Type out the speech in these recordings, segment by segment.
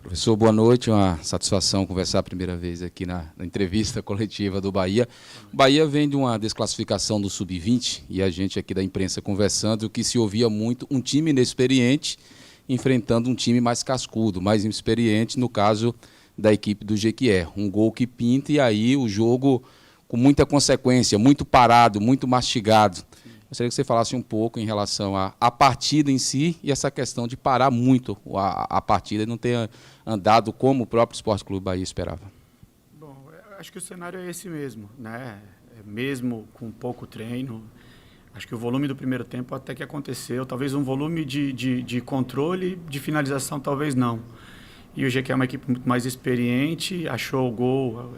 Professor, boa noite. Uma satisfação conversar a primeira vez aqui na entrevista coletiva do Bahia. O Bahia vem de uma desclassificação do Sub-20 e a gente aqui da imprensa conversando, o que se ouvia muito, um time inexperiente enfrentando um time mais cascudo, mais inexperiente, no caso da equipe do Jequié. Um gol que pinta e aí o jogo com muita consequência, muito parado, muito mastigado. Gostaria que você falasse um pouco em relação à partida em si e essa questão de parar muito a partida e não ter andado como o próprio Sport Clube Bahia esperava. Bom, acho que o cenário é esse mesmo, né? Mesmo com pouco treino, acho que o volume do primeiro tempo até que aconteceu, talvez um volume de controle, de finalização talvez não. E o GQ é uma equipe muito mais experiente, achou o gol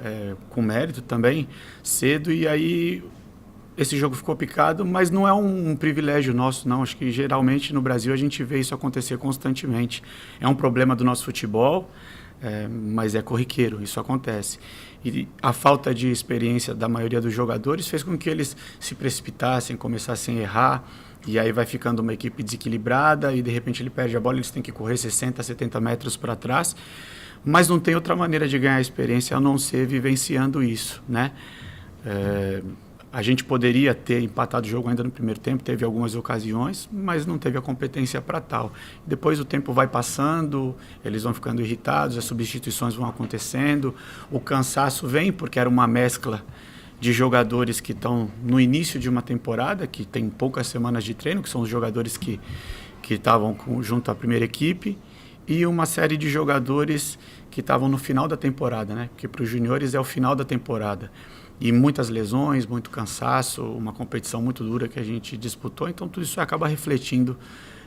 com mérito também, cedo, e aí esse jogo ficou picado, mas não é um privilégio nosso, não. Acho que geralmente no Brasil a gente vê isso acontecer constantemente. É um problema do nosso futebol, mas é corriqueiro, isso acontece. E a falta de experiência da maioria dos jogadores fez com que eles se precipitassem, começassem a errar, e aí vai ficando uma equipe desequilibrada e de repente ele perde a bola, eles têm que correr 60, 70 metros para trás, mas não tem outra maneira de ganhar experiência a não ser vivenciando isso, né? A gente poderia ter empatado o jogo ainda no primeiro tempo, teve algumas ocasiões, mas não teve a competência para tal. Depois o tempo vai passando, eles vão ficando irritados, as substituições vão acontecendo, o cansaço vem, porque era uma mescla de jogadores que estão no início de uma temporada, que tem poucas semanas de treino, que são os jogadores que estavam junto à primeira equipe, e uma série de jogadores que estavam no final da temporada, né? Porque para os juniores é o final da temporada. E muitas lesões, muito cansaço, uma competição muito dura que a gente disputou, então tudo isso acaba refletindo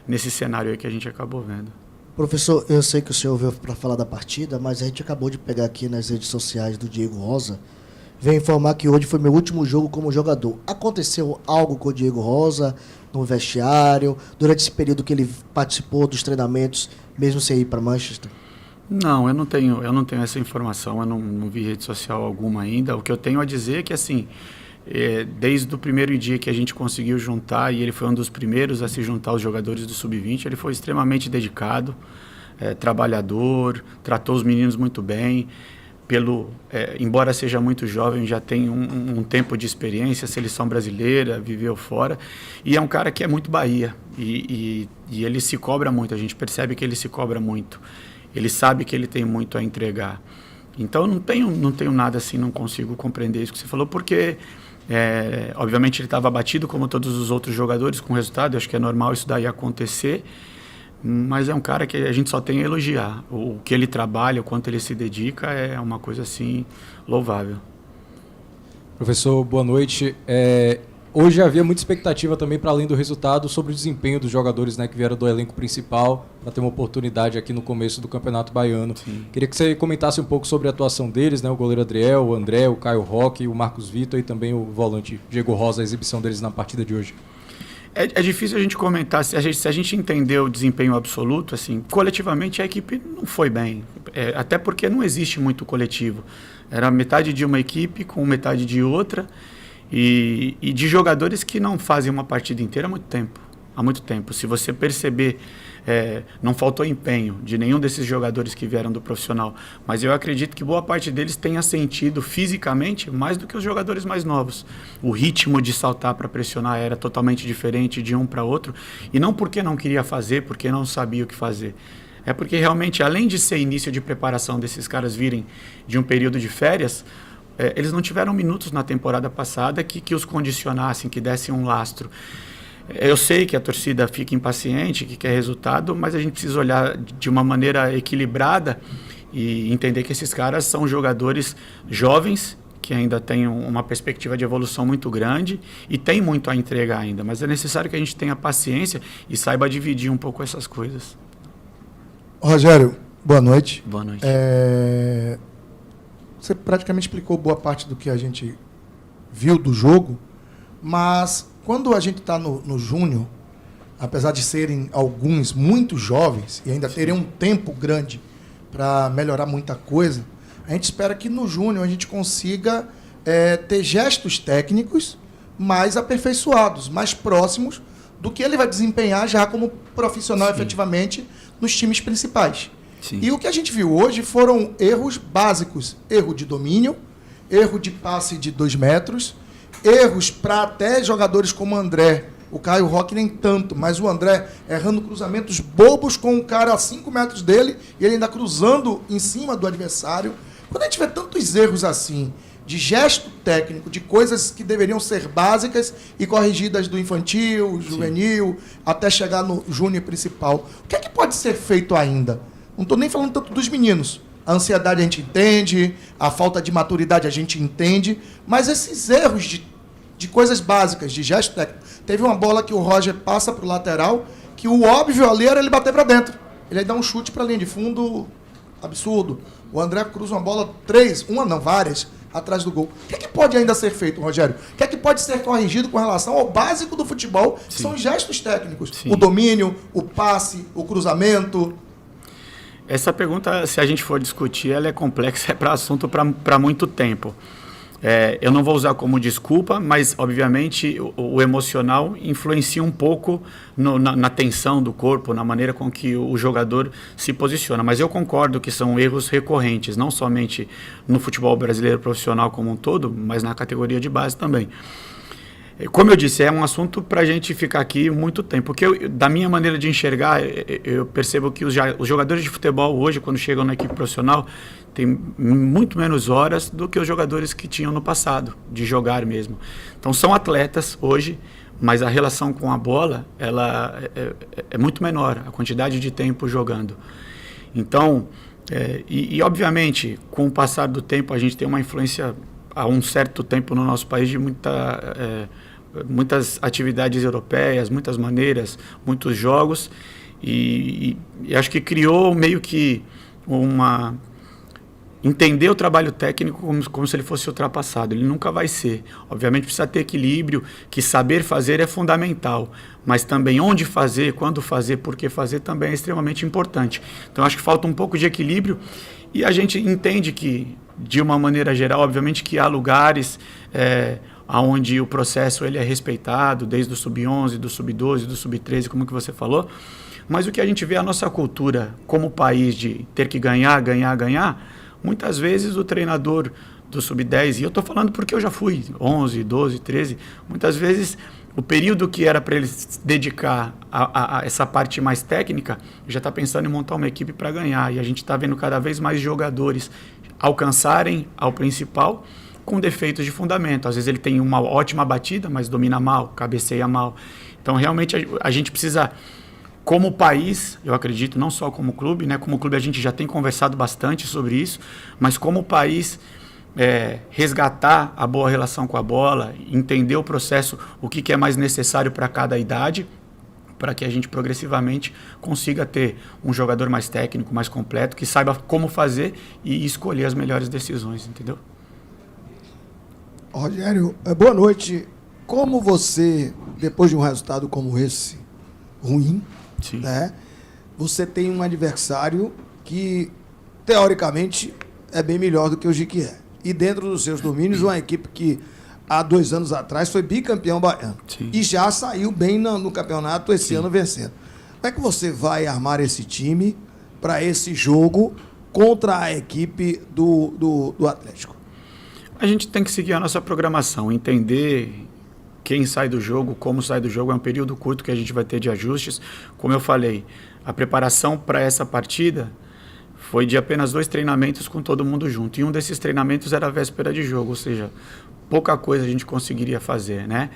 nesse cenário aí que a gente acabou vendo. Professor, eu sei que o senhor veio para falar da partida, mas a gente acabou de pegar aqui nas redes sociais do Diego Rosa, veio informar que hoje foi meu último jogo como jogador. Aconteceu algo com o Diego Rosa no vestiário, durante esse período que ele participou dos treinamentos, mesmo sem ir para Manchester? Não, eu não tenho essa informação, eu não vi rede social alguma ainda. O que eu tenho a dizer é que, assim, desde o primeiro dia que a gente conseguiu juntar, e ele foi um dos primeiros a se juntar aos jogadores do Sub-20, ele foi extremamente dedicado, trabalhador, tratou os meninos muito bem. Embora seja muito jovem, já tem um tempo de experiência, seleção brasileira, viveu fora, e é um cara que é muito Bahia, e ele se cobra muito, a gente percebe que ele se cobra muito. Ele sabe que ele tem muito a entregar. Então, não tenho nada assim, não consigo compreender isso que você falou, porque, obviamente, ele estava abatido, como todos os outros jogadores, com o resultado. Eu acho que é normal isso daí acontecer, mas é um cara que a gente só tem a elogiar. O que ele trabalha, o quanto ele se dedica, é uma coisa, assim, louvável. Professor, boa noite. Hoje havia muita expectativa também, para além do resultado, sobre o desempenho dos jogadores, né, que vieram do elenco principal, para ter uma oportunidade aqui no começo do Campeonato Baiano. Sim. Queria que você comentasse um pouco sobre a atuação deles, né, o goleiro Adriel, o André, o Caio Roque, o Marcos Vitor e também o volante Diego Rosa, a exibição deles na partida de hoje. É difícil a gente comentar, se a gente entender o desempenho absoluto, assim, coletivamente a equipe não foi bem, até porque não existe muito coletivo. Era metade de uma equipe com metade de outra, e de jogadores que não fazem uma partida inteira há muito tempo. Se você perceber, não faltou empenho de nenhum desses jogadores que vieram do profissional, mas eu acredito que boa parte deles tenha sentido fisicamente mais do que os jogadores mais novos. O ritmo de saltar para pressionar era totalmente diferente de um para outro, e não porque não queria fazer, porque não sabia o que fazer. É porque realmente, além de ser início de preparação desses caras virem de um período de férias, eles não tiveram minutos na temporada passada que os condicionassem, que dessem um lastro. Eu sei que a torcida fica impaciente, que quer resultado, mas a gente precisa olhar de uma maneira equilibrada e entender que esses caras são jogadores jovens, que ainda têm uma perspectiva de evolução muito grande e tem muito a entregar ainda, mas é necessário que a gente tenha paciência e saiba dividir um pouco essas coisas. Rogério, boa noite. Boa noite. Você praticamente explicou boa parte do que a gente viu do jogo, mas quando a gente está no júnior, apesar de serem alguns muito jovens e ainda terem um tempo grande para melhorar muita coisa, a gente espera que no júnior a gente consiga ter gestos técnicos mais aperfeiçoados, mais próximos do que ele vai desempenhar já como profissional efetivamente nos times principais. Sim. E o que a gente viu hoje foram erros básicos. Erro de domínio, erro de passe de 2 metros, erros para até jogadores como o André. O Caio Roque nem tanto, mas o André errando cruzamentos bobos com o cara a 5 metros dele e ele ainda cruzando em cima do adversário. Quando a gente vê tantos erros assim, de gesto técnico, de coisas que deveriam ser básicas e corrigidas do infantil, juvenil, até chegar no júnior principal, o que é que pode ser feito ainda? Não estou nem falando tanto dos meninos. A ansiedade a gente entende, a falta de maturidade a gente entende, mas esses erros de coisas básicas, de gesto técnico. Teve uma bola que o Roger passa para o lateral, que o óbvio ali era ele bater para dentro. Ele aí dá um chute para a linha de fundo absurdo. O André cruza uma bola várias, atrás do gol. O que é que pode ainda ser feito, Rogério? O que é que pode ser corrigido com relação ao básico do futebol, que são os gestos técnicos? Sim. O domínio, o passe, o cruzamento. Essa pergunta, se a gente for discutir, ela é complexa, é para assunto para muito tempo. Eu não vou usar como desculpa, mas, obviamente, o emocional influencia um pouco na tensão do corpo, na maneira com que o jogador se posiciona. Mas eu concordo que são erros recorrentes, não somente no futebol brasileiro profissional como um todo, mas na categoria de base também. Como eu disse, é um assunto para a gente ficar aqui muito tempo. Porque da minha maneira de enxergar, eu percebo que os jogadores de futebol hoje, quando chegam na equipe profissional, têm muito menos horas do que os jogadores que tinham no passado, de jogar mesmo. Então são atletas hoje, mas a relação com a bola ela é muito menor, a quantidade de tempo jogando. Então, obviamente, com o passar do tempo, a gente tem uma influência há um certo tempo no nosso país de muitas atividades europeias, muitas maneiras, muitos jogos, e acho que criou meio que entender o trabalho técnico como se ele fosse ultrapassado. Ele nunca vai ser. Obviamente precisa ter equilíbrio, que saber fazer é fundamental, mas também onde fazer, quando fazer, por que fazer também é extremamente importante. Então acho que falta um pouco de equilíbrio e a gente entende que, de uma maneira geral, obviamente que há lugares onde o processo ele é respeitado, desde o sub-11, do sub-12, do sub-13, como que você falou, mas o que a gente vê a nossa cultura como país de ter que ganhar, muitas vezes o treinador do sub-10, e eu estou falando porque eu já fui 11, 12, 13, muitas vezes o período que era para ele se dedicar a essa parte mais técnica, já está pensando em montar uma equipe para ganhar, e a gente está vendo cada vez mais jogadores alcançarem ao principal com defeitos de fundamento. Às vezes ele tem uma ótima batida, mas domina mal, cabeceia mal. Então realmente a gente precisa, como país, eu acredito, não só como clube, né? Como clube a gente já tem conversado bastante sobre isso, mas como país, resgatar a boa relação com a bola, entender o processo, o que é mais necessário para cada idade, para que a gente progressivamente consiga ter um jogador mais técnico, mais completo, que saiba como fazer e escolher as melhores decisões, entendeu? Rogério, boa noite. Como você, depois de um resultado como esse, ruim, Sim. né, você tem um adversário que, teoricamente, é bem melhor do que o Jequié. E dentro dos seus domínios, uma equipe que, há 2 anos atrás, foi bicampeão baiano. Sim. E já saiu bem no campeonato esse Sim. ano vencendo. Como é que você vai armar esse time para esse jogo contra a equipe do Atlético? A gente tem que seguir a nossa programação, entender quem sai do jogo, como sai do jogo. É um período curto que a gente vai ter de ajustes. Como eu falei, a preparação para essa partida foi de apenas 2 treinamentos com todo mundo junto. E um desses treinamentos era a véspera de jogo, ou seja, pouca coisa a gente conseguiria fazer, né?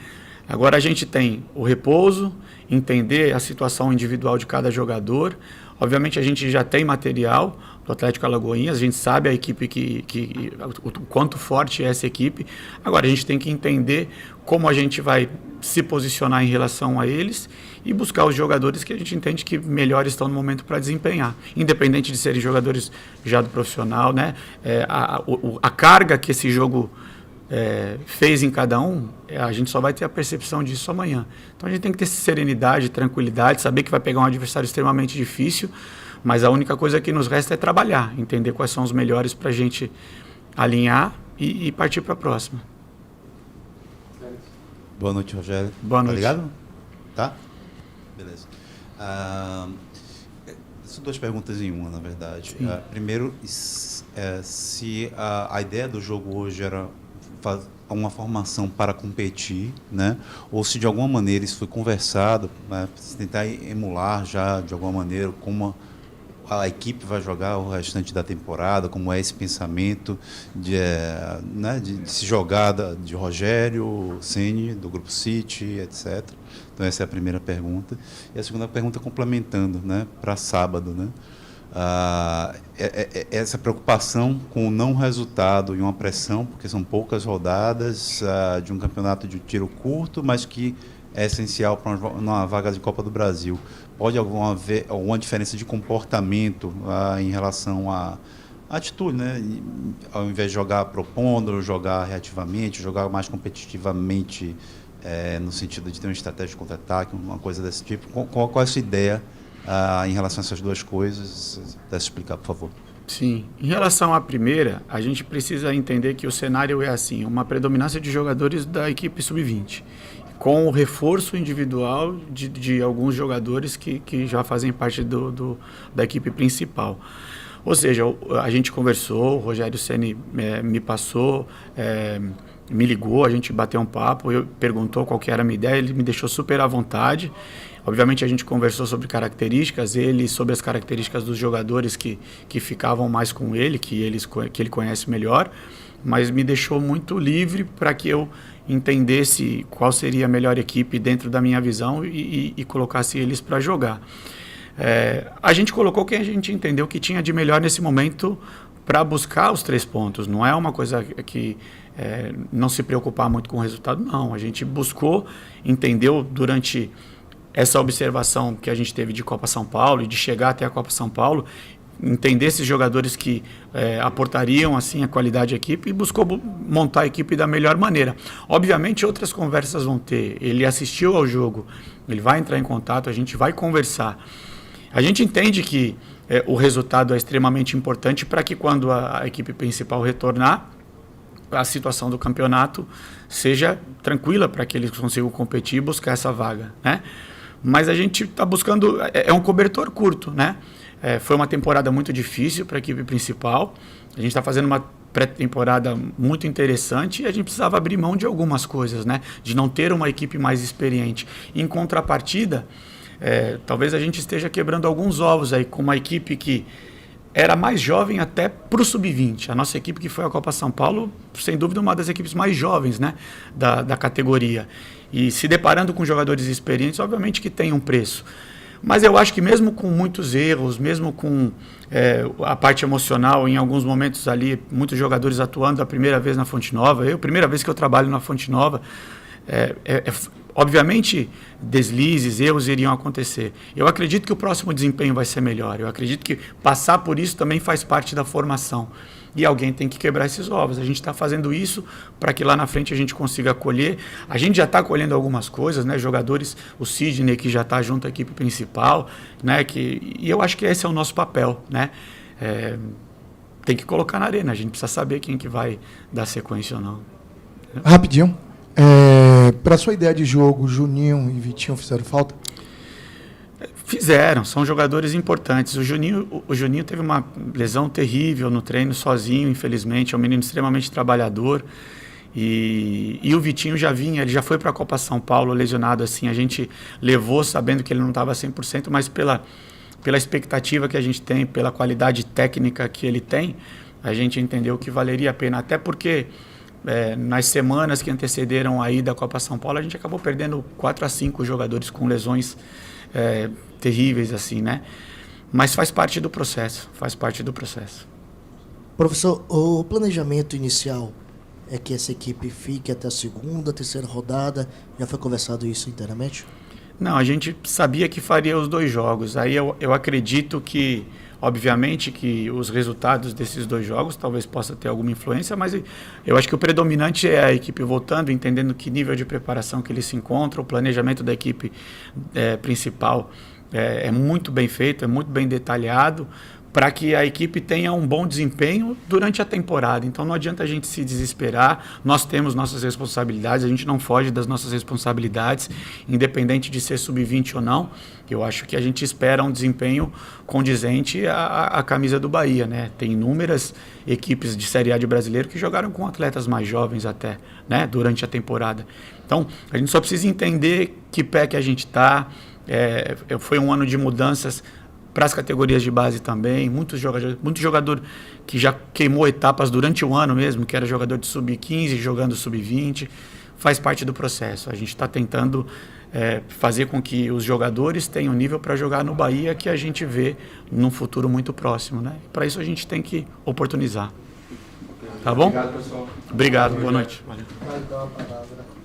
Agora a gente tem o repouso, entender a situação individual de cada jogador. Obviamente a gente já tem material do Atlético Alagoinhas, a gente sabe a equipe o quanto forte é essa equipe. Agora a gente tem que entender como a gente vai se posicionar em relação a eles e buscar os jogadores que a gente entende que melhor estão no momento para desempenhar, independente de serem jogadores já do profissional, né? A carga que esse jogo fez em cada um, a gente só vai ter a percepção disso amanhã. Então a gente tem que ter serenidade, tranquilidade, saber que vai pegar um adversário extremamente difícil, mas a única coisa que nos resta é trabalhar, entender quais são os melhores para a gente alinhar e partir para a próxima. Boa noite, Rogério. Boa noite. Tá ligado? Tá? Beleza. São duas perguntas em uma, na verdade. Primeiro, se a ideia do jogo hoje era uma formação para competir, né? Ou se de alguma maneira isso foi conversado, né? Se tentar emular já de alguma maneira como a equipe vai jogar o restante da temporada, como é esse pensamento né, de se jogar de Rogério Ceni, do Grupo City, etc. Então essa é a primeira pergunta. E a segunda pergunta complementando, né, para sábado, né? Essa preocupação com o não resultado e uma pressão, porque são poucas rodadas de um campeonato de tiro curto, mas que é essencial para uma vaga de Copa do Brasil. Pode haver alguma diferença de comportamento em relação à atitude, né? Ao invés de jogar propondo, jogar reativamente, jogar mais competitivamente, no sentido de ter uma estratégia de contra-ataque, uma coisa desse tipo. Qual é a sua ideia em relação a essas duas coisas? Pudesse explicar, por favor. Sim. Em relação à primeira, a gente precisa entender que o cenário é assim, uma predominância de jogadores da equipe sub-20, com o reforço individual de alguns jogadores que já fazem parte da equipe principal. Ou seja, a gente conversou, o Rogério Ceni me passou, me ligou, a gente bateu um papo, perguntou qual que era a minha ideia, ele me deixou super à vontade. Obviamente a gente conversou sobre características, ele sobre as características dos jogadores que ficavam mais com ele, que ele conhece melhor, mas me deixou muito livre para que eu entendesse qual seria a melhor equipe dentro da minha visão e colocasse eles para jogar. A gente colocou quem a gente entendeu que tinha de melhor nesse momento para buscar os 3 pontos. Não é uma coisa que não se preocupar muito com o resultado, não. A gente buscou, entendeu durante essa observação que a gente teve de Copa São Paulo e de chegar até a Copa São Paulo, entender esses jogadores que aportariam assim a qualidade da equipe e buscou montar a equipe da melhor maneira. Obviamente outras conversas vão ter, ele assistiu ao jogo, ele vai entrar em contato, a gente vai conversar. A gente entende que o resultado é extremamente importante para que quando a equipe principal retornar, a situação do campeonato seja tranquila para que eles consigam competir e buscar essa vaga, né? Mas a gente está buscando, é um cobertor curto, né? Foi uma temporada muito difícil para a equipe principal. A gente está fazendo uma pré-temporada muito interessante e a gente precisava abrir mão de algumas coisas, né? De não ter uma equipe mais experiente. Em contrapartida, talvez a gente esteja quebrando alguns ovos aí com uma equipe que era mais jovem até para o sub-20. A nossa equipe que foi à Copa São Paulo, sem dúvida, uma das equipes mais jovens, né, da categoria. E se deparando com jogadores experientes, obviamente que tem um preço. Mas eu acho que mesmo com muitos erros, mesmo com a parte emocional, em alguns momentos ali, muitos jogadores atuando a primeira vez na Fonte Nova, primeira vez que eu trabalho na Fonte Nova, obviamente deslizes, erros iriam acontecer. Eu acredito que o próximo desempenho vai ser melhor. Eu acredito que passar por isso também faz parte da formação. E alguém tem que quebrar esses ovos. A gente está fazendo isso para que lá na frente a gente consiga colher. A gente já está colhendo algumas coisas, né? Jogadores, o Sidney que já está junto à equipe principal, né? E eu acho que esse é o nosso papel, né? Tem que colocar na arena. A gente precisa saber quem que vai dar sequência ou não. Rapidinho. Para sua ideia de jogo, Juninho e Vitinho fizeram falta? Fizeram, são jogadores importantes. O Juninho teve uma lesão terrível no treino, sozinho, infelizmente. É um menino extremamente trabalhador. E o Vitinho ele já foi para a Copa São Paulo lesionado assim. A gente levou sabendo que ele não estava 100%, mas pela expectativa que a gente tem, pela qualidade técnica que ele tem, a gente entendeu que valeria a pena. Até porque nas semanas que antecederam a ida da Copa São Paulo, a gente acabou perdendo 4 a 5 jogadores com lesões terríveis, assim, né? Mas faz parte do processo, Professor, o planejamento inicial é que essa equipe fique até a segunda, terceira rodada. Já foi conversado isso internamente? Não, a gente sabia que faria os 2 jogos. Aí eu acredito que, obviamente, que os resultados desses 2 jogos talvez possa ter alguma influência, mas eu acho que o predominante é a equipe voltando, entendendo que nível de preparação que eles se encontram, o planejamento da equipe principal é muito bem feito, é muito bem detalhado, para que a equipe tenha um bom desempenho durante a temporada. Então não adianta a gente se desesperar, nós temos nossas responsabilidades, a gente não foge das nossas responsabilidades, independente de ser sub-20 ou não. Eu acho que a gente espera um desempenho condizente à camisa do Bahia, né? Tem inúmeras equipes de Série A de brasileiro que jogaram com atletas mais jovens até, né? Durante a temporada. Então a gente só precisa entender que pé que a gente está. Foi um ano de mudanças para as categorias de base também, muito jogador que já queimou etapas durante o ano mesmo, que era jogador de sub-15, jogando sub-20, faz parte do processo. A gente está tentando fazer com que os jogadores tenham nível para jogar no Bahia, que a gente vê num futuro muito próximo, né? Para isso a gente tem que oportunizar. Tá bom? Obrigado, pessoal. Obrigado, boa noite. Valeu. Vai dar uma palavra.